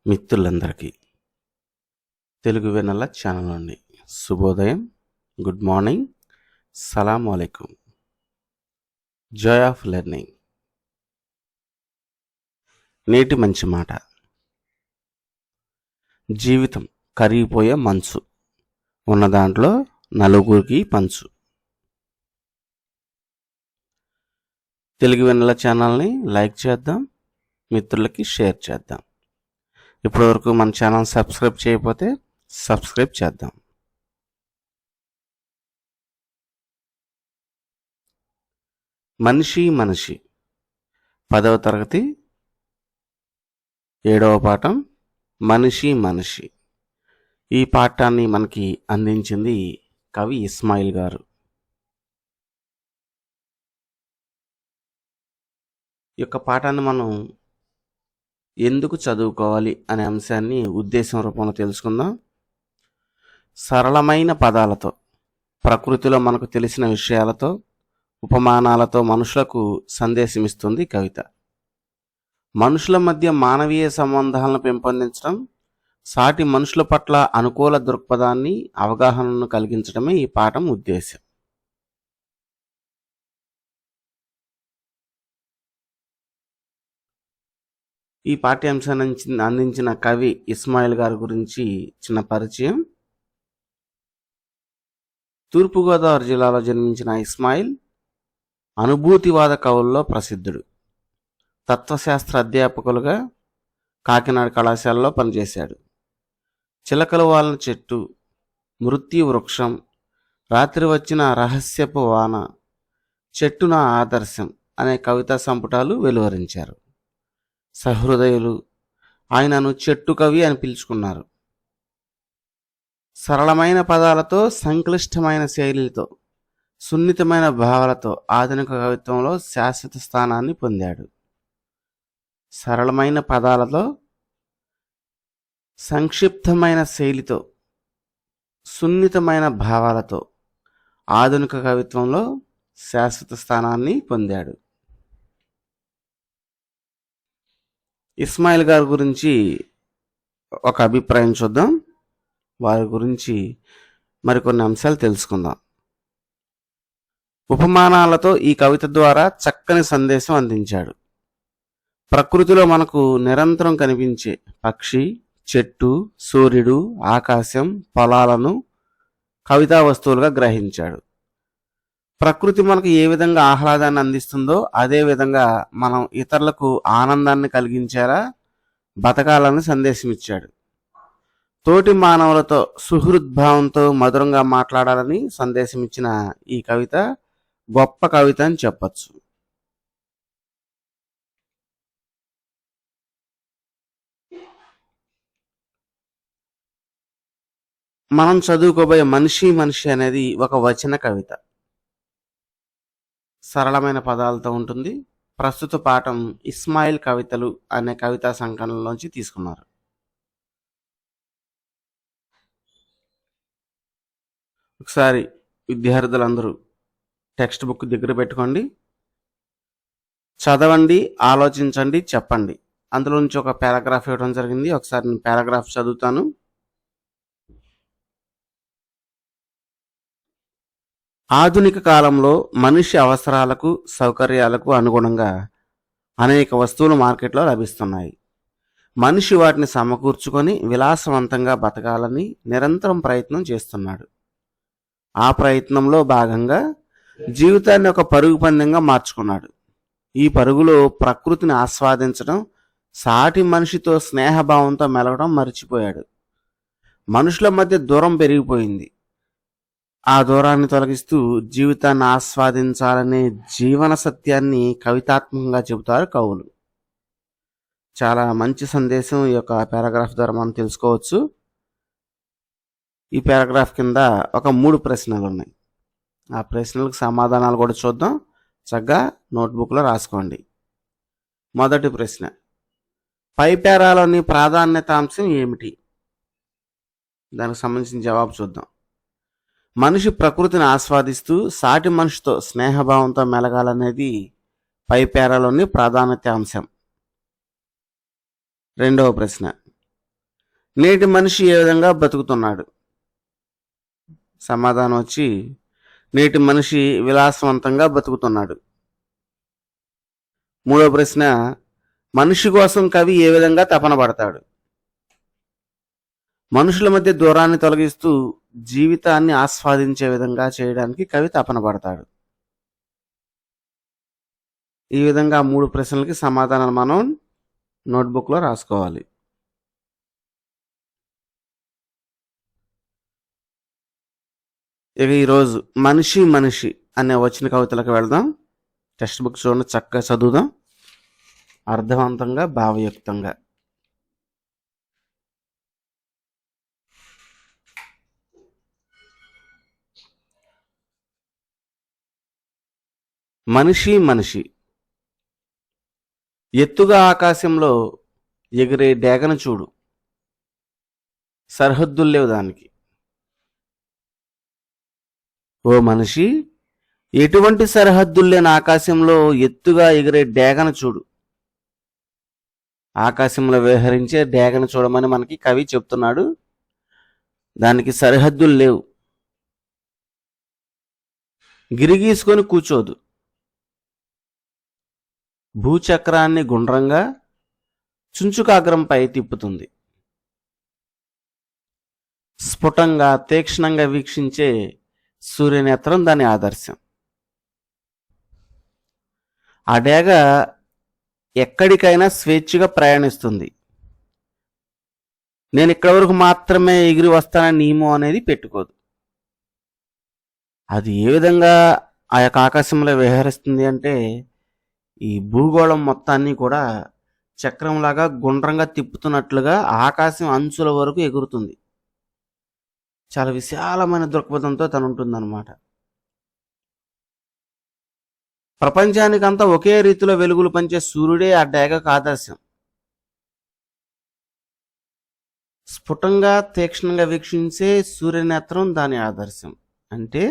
మిత్రులందరికీ తెలుగు వెన్నెల ఛానల్ నుండి శుభోదయం, గుడ్ మార్నింగ్, సలాం అలైకుం. Joy of learning. నేటి మంచి మాట: జీవితం కరిగిపోయే మంచు, ఉన్న దాంట్లో నలుగురికి పంచు. తెలుగు వెన్నెల ఛానల్ని లైక్ చేద్దాం, మిత్రులకి షేర్ చేద్దాం. ఇప్పటివరకు మన ఛానల్ సబ్స్క్రైబ్ చేయకపోతే సబ్స్క్రైబ్ చేద్దాం. మనిషి మనిషి 10వ తరగతి 7వ పాఠం మనిషి మనిషి. ఈ పాఠాన్ని మనకి అందించింది కవి ఇస్మాయిల్ గారు. ఈ యొక్క పాఠాన్ని మనం ఎందుకు చదువుకోవాలి అనే అంశాన్ని ఉద్దేశం రూపంలో తెలుసుకుందాం. సరళమైన పదాలతో, ప్రకృతిలో మనకు తెలిసిన విషయాలతో, ఉపమానాలతో మనుషులకు సందేశం ఇస్తుంది కవిత. మనుషుల మధ్య మానవీయ సంబంధాలను పెంపొందించడం, సాటి మనుషుల పట్ల అనుకూల దృక్పథాన్ని, అవగాహనను కలిగించడమే ఈ పాఠం ఉద్దేశం. ఈ పాఠ్యాంశాన్ని అందించిన కవి ఇస్మాయిల్ గారి గురించి చిన్న పరిచయం. తూర్పుగోదావరి జిల్లాలో జన్మించిన ఇస్మాయిల్ అనుభూతివాద కవుల్లో ప్రసిద్ధుడు. తత్వశాస్త్ర అధ్యాపకులుగా కాకినాడ కళాశాలలో పనిచేశాడు. చిలకలు వాలిన చెట్టు, మృత్యు వృక్షం, రాత్రి వచ్చిన రహస్యపు వాన, చెట్టు నా ఆదర్శం అనే కవితా సంపుటాలు వెలువరించారు. సహృదయులు ఆయనను చెట్టు కవి అని పిలుచుకున్నారు. సరళమైన పదాలతో, సంక్లిష్టమైన శైలితో, సున్నితమైన భావాలతో ఆధునిక కవిత్వంలో శాశ్వత స్థానాన్ని పొందాడు. సరళమైన పదాలతో, సంక్షిప్తమైన శైలితో, సున్నితమైన భావాలతో ఆధునిక కవిత్వంలో శాశ్వత స్థానాన్ని పొందాడు. ఇస్మాయిల్ గారి గురించి ఒక అభిప్రాయం చూద్దాం. వారి గురించి మరికొన్ని అంశాలు తెలుసుకుందాం. ఉపమానాలతో ఈ కవిత ద్వారా చక్కని సందేశం అందించాడు. ప్రకృతిలో మనకు నిరంతరం కనిపించే పక్షి, చెట్టు, సూర్యుడు, ఆకాశం, పొలాలను కవితా వస్తువులుగా గ్రహించాడు. ప్రకృతి మనకు ఏ విధంగా ఆహ్లాదాన్ని అందిస్తుందో అదే విధంగా మనం ఇతరులకు ఆనందాన్ని కలిగించేలా బతకాలని సందేశం ఇచ్చాడు. తోటి మానవులతో సుహృద్భావంతో మధురంగా మాట్లాడాలని సందేశం ఇచ్చిన ఈ కవిత గొప్ప కవిత అని చెప్పచ్చు. మనం చదువుకోబోయే మనిషి మనిషి అనేది ఒక వచన కవిత. సరళమైన పదాలతో ఉంటుంది. ప్రస్తుత పాఠం ఇస్మాయిల్ కవితలు అనే కవితా సంకలనంలోంచి తీసుకున్నారు. ఒకసారి విద్యార్థులందరూ టెక్స్ట్ బుక్ దగ్గర పెట్టుకోండి, చదవండి, ఆలోచించండి, చెప్పండి. అందులో నుంచి ఒక పారాగ్రాఫ్ ఇవ్వడం జరిగింది. ఒకసారి నేను పారాగ్రాఫ్ చదువుతాను. ఆధునిక కాలంలో మనిషి అవసరాలకు, సౌకర్యాలకు అనుగుణంగా అనేక వస్తువులు మార్కెట్లో లభిస్తున్నాయి. మనిషి వాటిని సమకూర్చుకొని విలాసవంతంగా బతకాలని నిరంతరం ప్రయత్నం చేస్తున్నాడు. ఆ ప్రయత్నంలో భాగంగా జీవితాన్ని ఒక పరుగు పందెంగా మార్చుకున్నాడు. ఈ పరుగులో ప్రకృతిని ఆస్వాదించడం, సాటి మనిషితో స్నేహభావంతో మెలగడం మర్చిపోయాడు. మనుషుల మధ్య దూరం పెరిగిపోయింది. ఆ దూరాన్ని తొలగిస్తూ జీవితాన్ని ఆస్వాదించాలనే జీవన సత్యాన్ని కవితాత్మకంగా చెబుతారు కవులు. చాలా మంచి సందేశం ఈ యొక్క పారాగ్రాఫ్ ద్వారా మనం తెలుసుకోవచ్చు. ఈ పారాగ్రాఫ్ కింద ఒక 3 ప్రశ్నలు ఉన్నాయి. ఆ ప్రశ్నలకు సమాధానాలు కూడా చూద్దాం. చక్కగా నోట్బుక్లో రాసుకోండి. మొదటి ప్రశ్న: పై పేరాలోని ప్రాధాన్యతాంశం ఏమిటి? దానికి సంబంధించిన జవాబు చూద్దాం. మనిషి ప్రకృతిని ఆస్వాదిస్తూ సాటి మనిషితో స్నేహభావంతో మెలగాలనేది పై పేరాలోని ప్రాధాన్యతాంశం. రెండవ ప్రశ్న: నేటి మనిషి ఏ విధంగా బతుకుతున్నాడు? సమాధానం వచ్చి నేటి మనిషి విలాసవంతంగా బతుకుతున్నాడు. మూడో ప్రశ్న, మనిషి కోసం కవి ఏ విధంగా తపన పడతాడు? మనుషుల మధ్య దూరాన్ని తొలగిస్తూ జీవితాన్ని ఆస్వాదించే విధంగా చేయడానికి కవి తపన పడతాడు. ఈ విధంగా 3 ప్రశ్నలకి సమాధానాలు మనం నోట్బుక్లో రాసుకోవాలి. ఇక ఈరోజు మనిషి మనిషి అనే వచ్చిన కవితలకు వెళదాం. టెక్స్ట్ బుక్ చూడండి, చక్కగా చదువుదాం అర్థవంతంగా, భావయుక్తంగా. మనిషి మనిషి. ఎత్తుగా ఆకాశంలో ఎగిరే డేగను చూడు, సరిహద్దులు లేవు దానికి. ఓ మనిషి, ఎటువంటి సరిహద్దులు లేని ఆకాశంలో ఎత్తుగా ఎగిరే డేగను చూడు. ఆకాశంలో విహరించే డేగను చూడమని మనకి కవి చెప్తున్నాడు. దానికి సరిహద్దులు లేవు. గిరిగీసుకొని కూర్చోదు. భూచక్రాన్ని గుండ్రంగా చుంచుకాగ్రంపై తిప్పుతుంది. స్ఫుటంగా తీక్షణంగా వీక్షించే సూర్యనేత్రం దాని ఆదర్శం. ఆ డేగ ఎక్కడికైనా స్వేచ్ఛగా ప్రయాణిస్తుంది. నేను ఇక్కడి వరకు మాత్రమే ఎగిరి వస్తానని నియమం అనేది పెట్టుకోదు. అది ఏ విధంగా ఆ యొక్క ఆకాశంలో విహరిస్తుంది అంటే, ఈ భూగోళం మొత్తాన్ని కూడా చక్రంలాగా గుండ్రంగా తిప్పుతున్నట్లుగా ఆకాశం అంచుల వరకు ఎగురుతుంది. చాలా విశాలమైన దృక్పథంతో తను ఉంటుందన్నమాట. ప్రపంచానికంతా ఒకే రీతిలో వెలుగులు పంచే సూర్యుడే ఆ డేగకు ఆదర్శం. స్ఫుటంగా తీక్షణంగా వీక్షించే సూర్యనేత్రం దాని ఆదర్శం. అంటే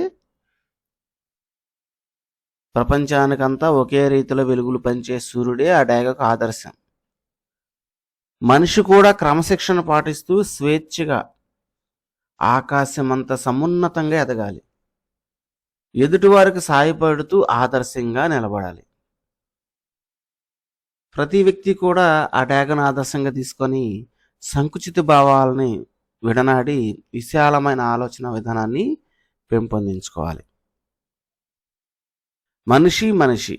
ప్రపంచానికంతా ఒకే రీతిలో వెలుగులు పంచే సూర్యుడే ఆ డేగకు ఆదర్శం. మనిషి కూడా క్రమశిక్షణ పాటిస్తూ స్వేచ్ఛగా ఆకాశమంత సమున్నతంగా ఎదగాలి. ఎదుటివారికి సాయపడుతూ ఆదర్శంగా నిలబడాలి. ప్రతి వ్యక్తి కూడా ఆ డేగను ఆదర్శంగా తీసుకొని సంకుచిత భావాలని విడనాడి విశాలమైన ఆలోచన విధానాన్ని పెంపొందించుకోవాలి. మనిషి మనిషి.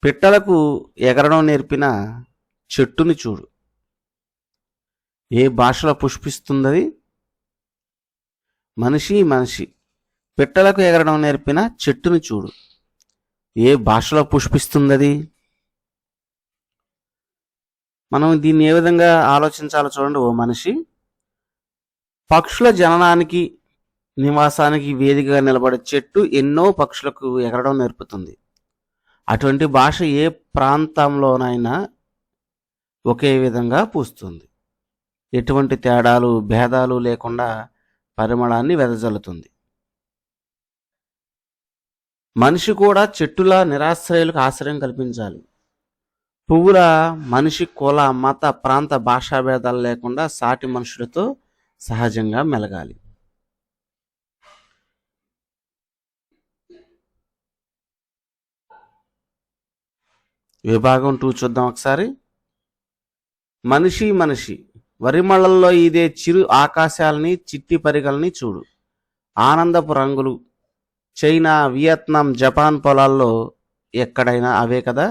పిట్టలకు ఎగరడం నేర్పిన చెట్టుని చూడు, ఏ భాషలో పుష్పిస్తుందది? మనిషి మనిషి. పిట్టలకు ఎగరడం నేర్పిన చెట్టుని చూడు, ఏ భాషలో పుష్పిస్తుందది? మనం దీన్ని ఏ విధంగా ఆలోచించాలో చూడండి. ఓ మనిషి, పక్షుల జననానికి నివాసానికి వేదికగా నిలబడే చెట్టు ఎన్నో పక్షులకు ఎగరడం నేర్పుతుంది. అటువంటి భాష ఏ ప్రాంతంలోనైనా ఒకే విధంగా పూస్తుంది. ఎటువంటి తేడాలు భేదాలు లేకుండా పరిమళాన్ని వెదజల్లుతుంది. మనిషి కూడా చెట్టులా నిరాశ్రయులకు ఆశ్రయం కల్పించాలి. పువ్వుల మనిషి కుల మత ప్రాంత భాషా భేదాలు లేకుండా సాటి మనుషులతో సహజంగా మెలగాలి. విభాగం 2 చూద్దాం ఒకసారి. మనిషి మనిషి. వరిమళ్ళల్లో ఇదే చిరు ఆకాశాలని చిట్టి పరిగల్ని చూడు, ఆనందపు రంగులు. చైనా వియత్నాం జపాన్ పొలాల్లో ఎక్కడైనా అవే కదా.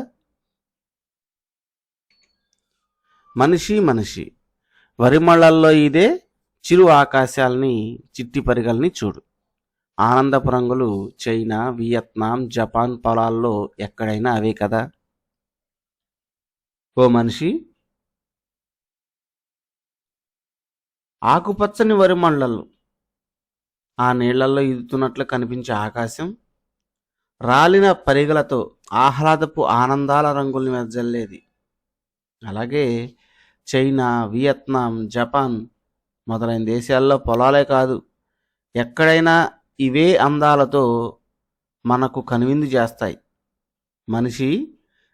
మనిషి మనిషి. వరిమళ్ళల్లో ఇదే చిరు ఆకాశాలని చిట్టి పరిగల్ని చూడు, ఆనందపు రంగులు. చైనా వియత్నాం జపాన్ పొలాల్లో ఎక్కడైనా అవే కదా. ఓ మనిషి, ఆకుపచ్చని వరిమళ్ళలు, ఆ నీళ్లలో ఈదుతున్నట్లు కనిపించే ఆకాశం, రాలిన పరిగలతో ఆహ్లాదపు ఆనందాల రంగుల్ని వెదజల్లేది. అలాగే చైనా వియత్నాం జపాన్ మొదలైన దేశాల్లో పొలాలే కాదు, ఎక్కడైనా ఇవే అందాలతో మనకు కనువిందు చేస్తాయి. మనిషి,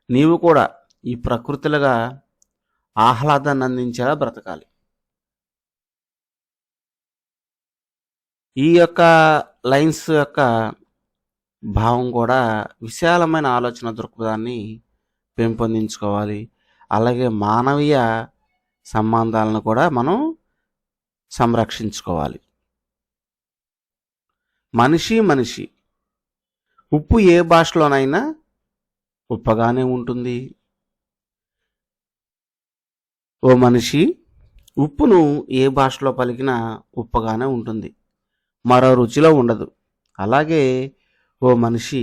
నీవు కూడా ఈ ప్రకృతిలుగా ఆహ్లాదాన్ని అందించేలా బ్రతకాలి. ఈ యొక్క లైన్స్ యొక్క భావం కూడా విశాలమైన ఆలోచన దృక్పథాన్ని పెంపొందించుకోవాలి. అలాగే మానవీయ సంబంధాలను కూడా మనం సంరక్షించుకోవాలి. మనిషి ఉప్పు ఏ భాషలోనైనా ఉప్పగానే ఉంటుంది. ఓ మనిషి, ఉప్పును ఏ భాషలో పలికినా ఉప్పగానే ఉంటుంది, మరో రుచిలో ఉండదు. అలాగే ఓ మనిషి,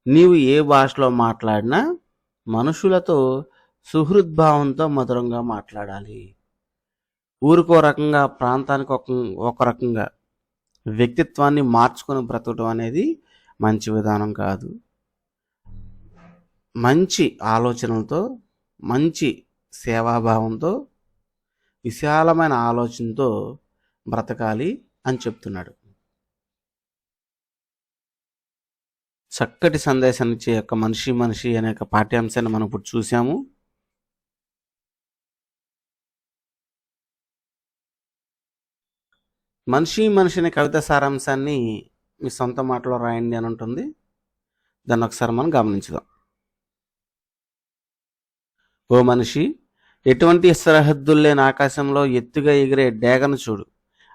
నీవు ఏ భాషలో మాట్లాడినా మనుషులతో సుహృద్భావంతో మధురంగా మాట్లాడాలి. ఊరికో రకంగా, ప్రాంతానికి ఒక రకంగా వ్యక్తిత్వాన్ని మార్చుకొని బ్రతకడం అనేది మంచి విధానం కాదు. మంచి ఆలోచనలతో, మంచి సేవాభావంతో, విశాలమైన ఆలోచనతో బ్రతకాలి అని చెప్తున్నాడు. చక్కటి సందేశాన్ని ఇచ్చే యొక్క మనిషి అనే యొక్క పాఠ్యాంశాన్ని మనం ఇప్పుడు చూసాము. మనిషి అనే కవిత సారాంశాన్ని మీ సొంత మాటలో రాయండి అని ఉంటుంది. దాన్ని ఒకసారి మనం గమనించుదాం. ఓ మనిషి, ఎటువంటి సరిహద్దులు లేని ఆకాశంలో ఎత్తుగా ఎగిరే డేగను చూడు.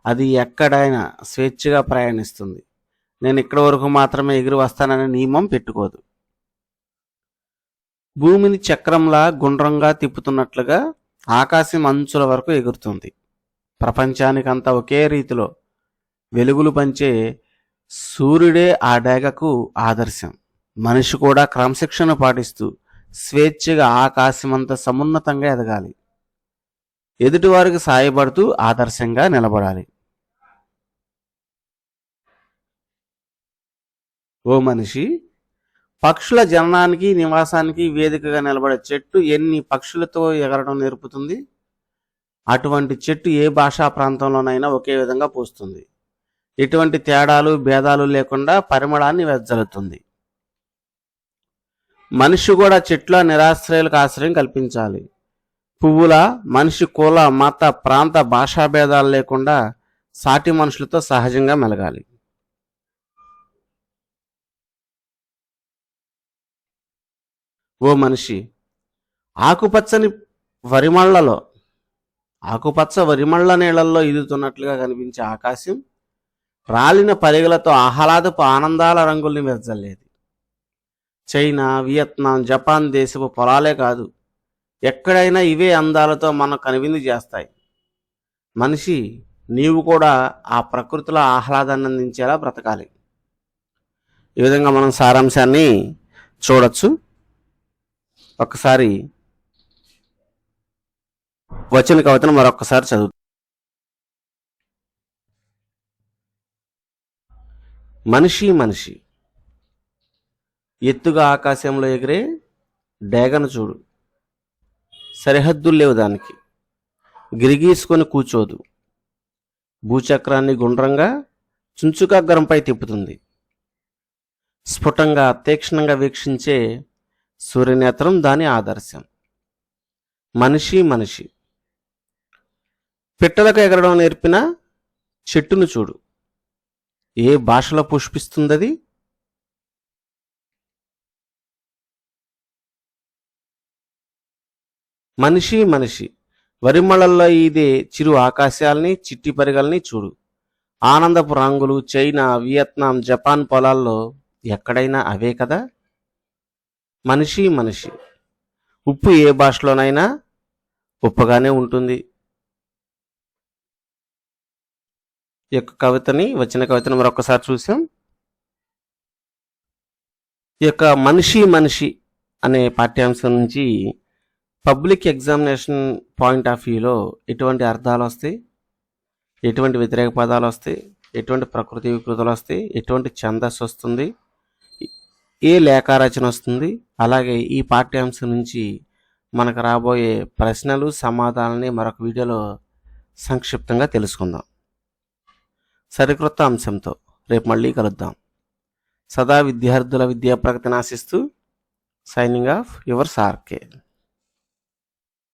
అది ఎక్కడైనా స్వేచ్ఛగా ప్రయాణిస్తుంది. నేను ఇక్కడి వరకు మాత్రమే ఎగిరి వస్తాననే నియమం పెట్టుకోదు. భూమిని చక్రంలా గుండ్రంగా తిప్పుతున్నట్లుగా ఆకాశం అంచుల వరకు ఎగురుతుంది. ప్రపంచానికంతా ఒకే రీతిలో వెలుగులు పంచే సూర్యుడే ఆ డేగకు ఆదర్శం. మనిషి కూడా క్రమశిక్షణ పాటిస్తూ స్వేచ్ఛగా ఆకాశమంతా సమున్నతంగా ఎదగాలి. ఎదుటివారికి సాయపడుతూ ఆదర్శంగా నిలబడాలి. ఓ మనిషి, పక్షుల జననానికి, నివాసానికి వేదికగా నిలబడే చెట్టు ఎన్ని పక్షులతో ఎగరడం నేర్పుతుంది. అటువంటి చెట్టు ఏ భాషా ప్రాంతంలోనైనా ఒకే విధంగా పూస్తుంది. ఎటువంటి తేడాలు, భేదాలు లేకుండా పరిమళాన్ని వెదజల్లుతుంది. మనిషి కూడా చెట్ల నిరాశ్రయులకు ఆశ్రయం కల్పించాలి. పువ్వుల మనిషి కుల, మత, ప్రాంత, భాషా భేదాలు లేకుండా సాటి మనుషులతో సహజంగా మెలగాలి. ఓ మనిషి, ఆకుపచ్చ వరిమళ్ళ నీళ్లలో ఈదుతున్నట్లుగా కనిపించే ఆకాశం రాలిన పరిగలతో ఆహ్లాదపు ఆనందాల రంగుల్ని వెదజల్లేది. చైనా, వియత్నాం, జపాన్ దేశపు పొలాలే కాదు, ఎక్కడైనా ఇవే అందాలతో మనం కనువిందు చేస్తాయి. మనిషి, నీవు కూడా ఆ ప్రకృతిలో ఆహ్లాదాన్ని అందించేలా బ్రతకాలి. ఈ విధంగా మనం సారాంశాన్ని చూడొచ్చు. ఒకసారి వచ్చిన కవితను మరొకసారి చదువు. మనిషి, ఎత్తుగా ఆకాశంలో ఎగిరే డేగను చూడు. సరిహద్దులు లేవు దానికి, గిరిగీసుకొని కూర్చోదు. భూచక్రాన్ని గుండ్రంగా చుంచుకాగ్రంపై తిప్పుతుంది. స్ఫుటంగా, తీక్షణంగా వీక్షించే సూర్యనేత్రం దాని ఆదర్శం. మనిషి, పిట్టలకు ఎగరడం నేర్పిన చెట్టును చూడు. ఏ భాషలో పుష్పిస్తుందది? మనిషి, వరిమళల్లో ఇదే చిరు ఆకాశాల్ని, చిట్టి పరిగల్ని చూడు. ఆనందపు రంగులు చైనా, వియత్నాం, జపాన్ పొలాల్లో ఎక్కడైనా అవే కదా. మనిషి, ఉప్పు ఏ భాషలోనైనా ఉప్పుగానే ఉంటుంది. ఈ యొక్క వచ్చిన కవితని మరొకసారి చూసాం. ఈ యొక్క మనిషి అనే పాఠ్యాంశం నుంచి పబ్లిక్ ఎగ్జామినేషన్ పాయింట్ ఆఫ్ వ్యూలో ఎటువంటి అర్థాలు వస్తాయి, ఎటువంటి వ్యతిరేక పదాలు వస్తాయి, ఎటువంటి ప్రకృతి వికృతులు వస్తాయి, ఎటువంటి ఛందస్సు వస్తుంది, ఏ లేఖారచన వస్తుంది, అలాగే ఈ పాఠ్యాంశం నుంచి మనకు రాబోయే ప్రశ్నలు, సమాధానాలని మరొక వీడియోలో సంక్షిప్తంగా తెలుసుకుందాం. సరికొత్త అంశంతో రేపు మళ్ళీ కలుద్దాం. సదా విద్యార్థుల విద్యా ప్రగతిని ఆశిస్తూ సైనింగ్ ఆఫ్ యువర్ సార్కే.